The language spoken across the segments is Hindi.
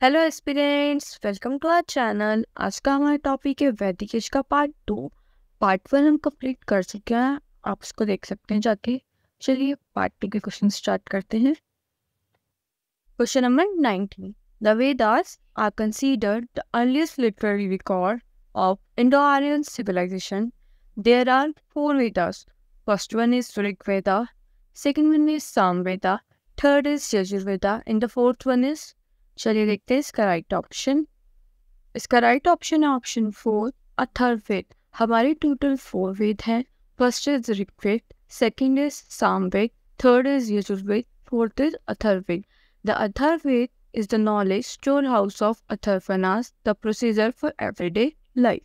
Hello aspirants, welcome to our channel. आज का हमारा टॉपिक है वैदिक एज का पार्ट 2। पार्ट 1 हम कंप्लीट कर चुके हैं, आप उसको देख सकते हैं जाके। चलिए पार्ट 2 के क्वेश्चन स्टार्ट करते हैं। Question number 19। The Vedas are considered the earliest literary record of Indo-Aryan civilisation. There are 4 Vedas. First one is Rig Veda, second one is Samaveda, third is Yajurveda and the fourth one is, चलिए देखते हैं इसका राइट ऑप्शन। इसका राइट ऑप्शन है ऑप्शन 4 अथर्ववेद। हमारे टोटल 4 वेद हैं। First is Rigveda, second is Samaveda, third is Yajurveda, fourth is Atharvaveda. The Atharvaveda is the knowledge storehouse of Atharvanas, the procedure for everyday life.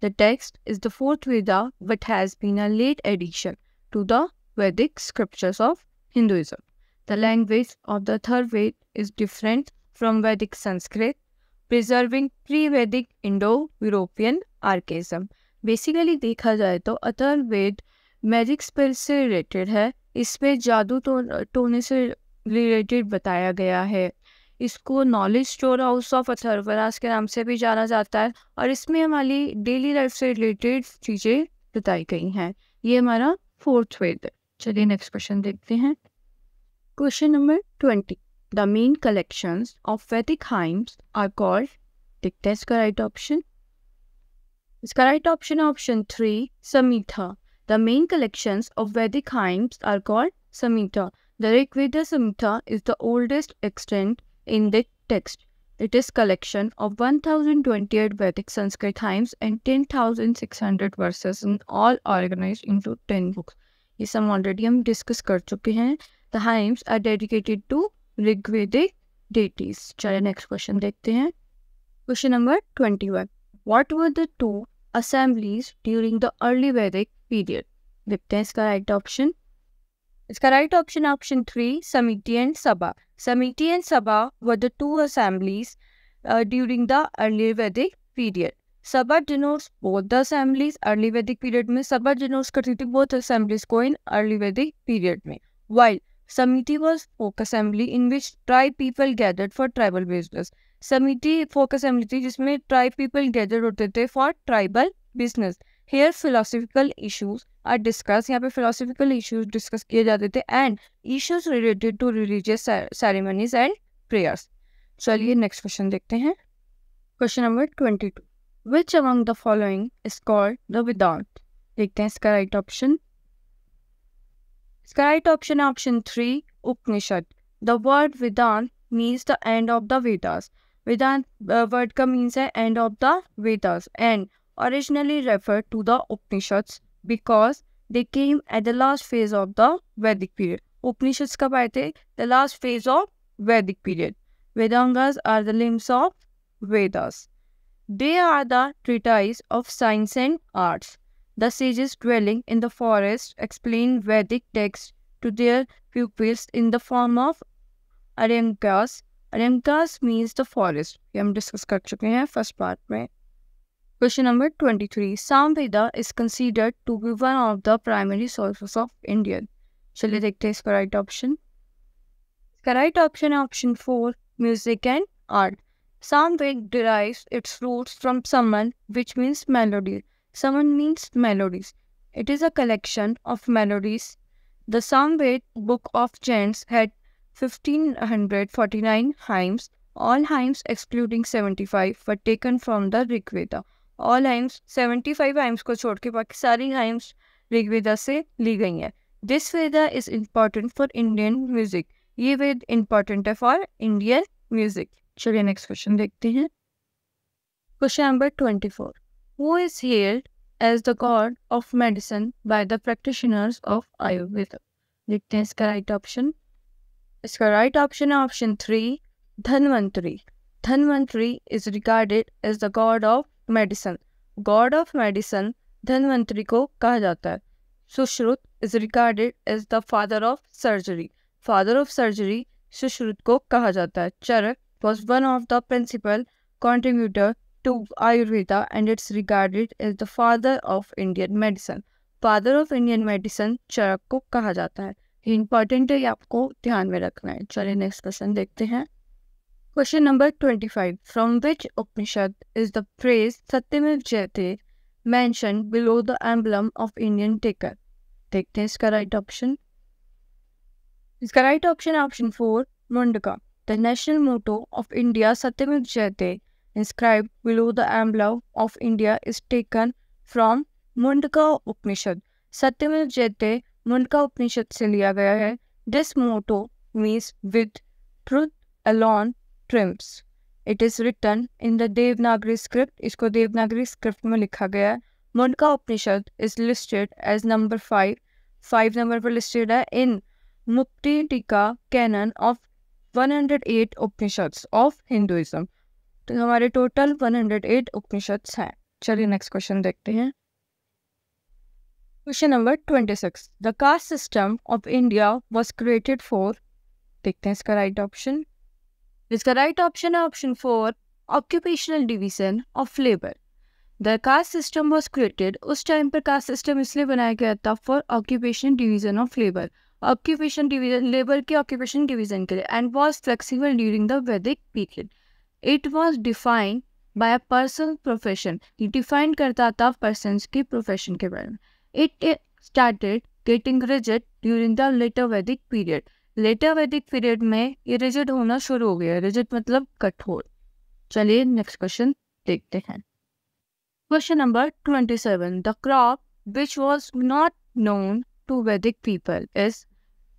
The text is the fourth Veda but has been a late addition to the Vedic scriptures of Hinduism. The language of the Atharvaved is different from Vedic Sanskrit, preserving pre-Vedic Indo-European archaism. Basically देखा जाए तो अथर्ववेद मैजिक स्पेल से रिलेटेड है। इसमें जादू टोने से रिलेटेड बताया गया है। इसको नॉलेज स्टोर हाउस ऑफ अथर्वनास के नाम से भी जाना जाता है और इसमें हमारी डेली लाइफ से रिलेटेड चीज़ें बताई गई हैं। ये हमारा फोर्थ वेद है। चलिए नेक्स्ट क्वेश्चन देखते हैं। Question number 20। The main collections of Vedic hymns are called, देखते हैं इसका राइट ऑप्शन। इसका राइट ऑप्शन है option 3 Samhita. The main collections of Vedic hymns are called Samhita. The Rig Veda Samhita is the oldest extant in the text. It is collection of 1028 Vedic Sanskrit hymns and 10,600 verses and all organized into 10 books. ये सब ऑलरेडी हम डिस्कस कर चुके हैं। The hymns are dedicated to Rigvedic deities. चलिए नेक्स्ट क्वेश्चन देखते हैं। Question number 21। What were the two assemblies during the early Vedic period? देखते हैं इसका राइट ऑप्शन। इसका right option option 3 Samiti and Sabha. Samiti and Sabha were the two assemblies during the early Vedic period. Sabha denotes both the assemblies. early Vedic period में Sabha denotes करती थी both assemblies को in early Vedic period में, while Samiti was folk assembly in which tribe people gathered for tribal business. Samiti folk assembly थी जिसमें tribe people gathered होते थे for tribal business. Here philosophical issues are discussed. यहाँ पे philosophical issues discuss किए जाते थे and issues related to religious ceremonies and prayers. चलिए नेक्स्ट क्वेश्चन देखते हैं। Question number 22। Which among the following is called the Vedant? देखते हैं इसका राइट ऑप्शन। इसका राइट ऑप्शन है option 3 Upanishad. The word Vedanta means the end of the Vedas. Vedanta word का मीन्स है end of the Vedas and originally referred to the Upanishads because they came at the last phase of the Vedic period. Upanishads कब आए थे? The last phase of Vedic period. Vedangas are the limbs of Vedas. They are the treatise of science and arts. The sages dwelling in the forest explain Vedic texts to their pupils in the form of Aryankas. Aryankas means the forest. ये हम डिस्कस कर चुके हैं फर्स्ट पार्ट में। Question number 23. Samveda is considered to be one of the primary sources of Indian. चलिए देखते हैं इसका राइट ऑप्शन। इसका राइट ऑप्शन है option 4 music and art. Samved derives its roots from Saman, which means melody. Saman means melodies. It is a collection of melodies. The Samved book of chants had 1549 hymns. All hymns excluding 75 were taken from the Rig Veda. All hymns 75 hymns को छोड़ के बाकी सारी हाइम्स ऋग्वेदा से ली गई हैं। This Veda is important for Indian music. ये वेद इम्पॉर्टेंट है फॉर इंडियन म्यूजिक। चलिए नेक्स्ट क्वेश्चन देखते हैं। Question number 24। Who is held as the god of medicine by the practitioners of Ayurveda? देखते हैं इसका राइट ऑप्शन। इसका राइट ऑप्शन है option 3 Dhanvantari. Dhanvantari is regarded as the god of medicine. God of medicine Dhanvantari को कहा जाता है। Sushruta is regarded as the father of surgery. Father of surgery Sushruta को कहा जाता है। Charaka was one of the principal contributor to Ayurveda and it's regarded as the father of Indian medicine. Father of Indian medicine Charaka को कहा जाता है। ये इंपॉर्टेंट है, ये आपको ध्यान में रखना है। चलिए नेक्स्ट क्वेश्चन देखते हैं। Question number 25. From which Upanishad is the phrase Satyamev Jayate mentioned below the emblem of Indian taken? देखते हैं इसका right option. इसका right option option 4 Mundaka. The national motto of India Satyamev Jayate inscribed below the emblem of India is taken from Mundaka Upanishad. Satyamev Jayate Mundaka Upanishad से लिया गया है. This motto means with truth alone triumphs. It is written in the Devanagari script. इसको देवनागरी स्क्रिप्ट में लिखा गया है. Mundaka Upanishad is listed as number 5. 5 number पर listed है in Muktika canon of 108 Upanishads of Hinduism. तो हमारे टोटल 108 उपनिषद्स हैं. चलिए नेक्स्ट क्वेश्चन देखते हैं. Question number 26. The caste system of India was created for. देखते हैं इसका राइट ऑप्शन. इसका राइट ऑप्शन है option 4 occupational division of labour. The caste system was created. उस टाइम पर कास्ट सिस्टम इसलिए बनाया गया था for occupation division of labour. Occupation division labour के ऑक्यूपेशन डिवीजन के लिए and was flexible during the Vedic period. It was defined by a person profession. ये डिफाइन करता था पर्सन के प्रोफेशन के बारे में. It started getting rigid during the letter वैदिक पीरियड. लेटर वैदिक पीरियड में ये रिजिड होना शुरू हो गया. रिजिड मतलब कठोर. चलिए नेक्स्ट क्वेश्चन देखते हैं. Question number 27. The crop which was not known to Vedic people is.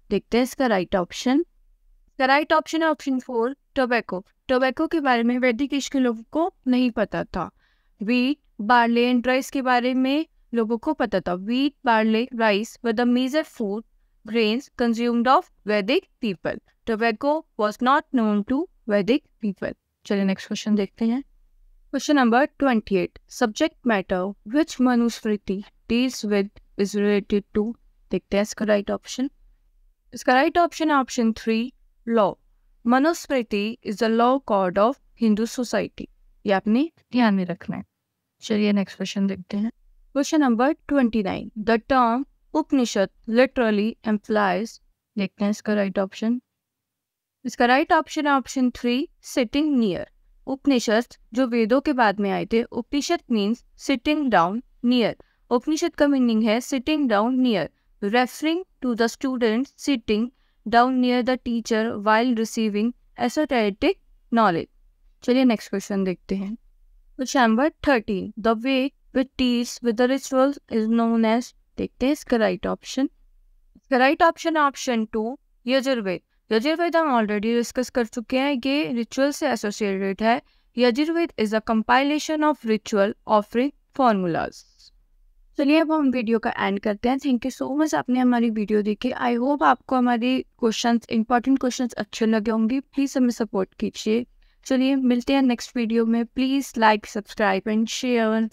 देखते हैं इसका राइट ऑप्शन. इसका राइट ऑप्शन है ऑप्शन 4 टोबैको. टोबैको के बारे में वैदिक एज के लोगों को नहीं पता था. वीट बार्ले एंड राइस के बारे में लोगों को पता था. Wheat barley rice were the major food grains consumed of Vedic people. Tobacco was not known to Vedic people. चलिए next question देखते हैं. Question number 28. Subject matter which Manusmriti deals with is related to. देखते हैं इसका right option. इसका right option है option 3 law. Manusmriti is the law code of Hindu society. ये आपने ध्यान में रखना है. चलिए next question देखते हैं. Question number 29. The term Upanishad literally implies. देखते हैं इसका राइट ऑप्शन. इसका राइट ऑप्शन है ऑप्शन 3 सिटिंग नियर. उपनिषद जो वेदों के बाद में आए थे. Upanishad means sitting down near. Upanishad का मीनिंग है sitting down near, referring to the student sitting down near the teacher while receiving esoteric knowledge. चलिए नेक्स्ट क्वेश्चन देखते हैं. Question number 13. The way which deals with the rituals is known as. देखते हैं इसका राइट ऑप्शन. इसका राइट ऑप्शन है ऑप्शन 2 यजुर्वेद. यजुर्वेद हम ऑलरेडी डिस्कस कर चुके हैं. ये रिचुअल से एसोसिएटेड है. Yajurveda is a compilation of ritual offering formulas. चलिए अब हम वीडियो का एंड करते हैं. थैंक यू सो मच आपने हमारी वीडियो देखी. आई होप आपको हमारी क्वेश्चंस इंपॉर्टेंट क्वेश्चंस अच्छे लगे होंगे. प्लीज़ हमें सपोर्ट कीजिए. चलिए मिलते हैं नेक्स्ट वीडियो में. Please like subscribe and share.